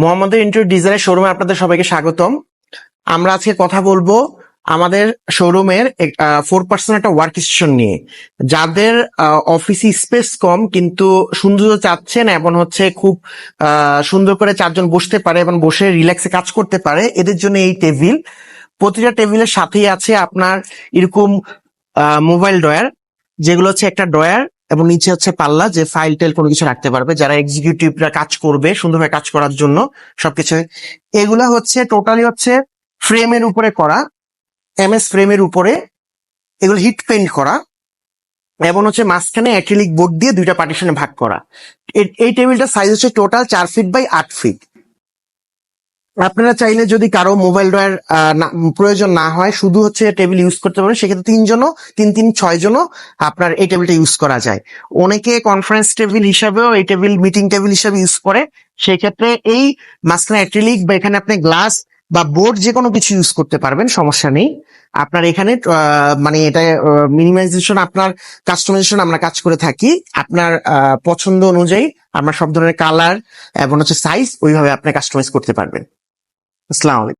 মোহাম্মদের ইন্টেরিয়র ডিজাইনের শোরুমে আপনাদের সবাইকে স্বাগতম। আমরা আজকে কথা বলবো আমাদের শোরুমের 4% একটা ওয়ার্ক স্টেশন নিয়ে। যাদের অফিসে স্পেস কম কিন্তু সুন্দর চাচ্ছেন এবং হচ্ছে খুব সুন্দর করে চারজন বসতে পারে এবং বসে রিল্যাক্সে কাজ করতে পারে, এদের জন্য এই টেবিল। প্রতিটা টেবিলের সাথেই আছে আপনার এরকম মোবাইল ড্রয়ার, যেগুলো হচ্ছে একটা ড্রয়ার এবং নিচে হচ্ছে পাল্লা, যে ফাইল টেল কোনো কিছু রাখতে পারবে যারা এক্সিকিউটিভরা কাজ করবে সুন্দরভাবে কাজ করার জন্য সবকিছু। এগুলা হচ্ছে টোটালি হচ্ছে ফ্রেমের উপরে করা, এমএস ফ্রেমের উপরে এগুলো হিট পেইন্ট করা এবং হচ্ছে মাঝখানে অ্যাক্রিলিক বোর্ড দিয়ে দুইটা পার্টিশনে ভাগ করা। এই টেবিলটার সাইজ হচ্ছে টোটাল 4 ফিট বাই 8 ফিট। আপনারা চাইলে যদি কারো মোবাইল ড্রয়ার প্রয়োজন না হয়, শুধু হচ্ছে টেবিল ইউজ করতে পারেন, সেক্ষেত্রে 6 জনও আপনার এই টেবিলটা ইউজ করা যায়। অনেকে কনফারেন্স টেবিল হিসাবেও এই টেবিল মিটিং টেবিল হিসাবে ইউজ করে, সেই ক্ষেত্রে এই মাঝখানে অ্যাক্রিলিক বা এখানে আপনি গ্লাস বা বোর্ড যে কোনো কিছু ইউজ করতে পারবেন, সমস্যা নেই। আপনার এখানে মানে এটা মিনিমাইজেশন, আপনার কাস্টমাইজেশন আমরা কাজ করে থাকি। আপনার পছন্দ অনুযায়ী আমরা সব ধরনের কালার এবং হচ্ছে সাইজ ওইভাবে আপনি কাস্টমাইজ করতে পারবেন। আসসালামু আলাইকুম।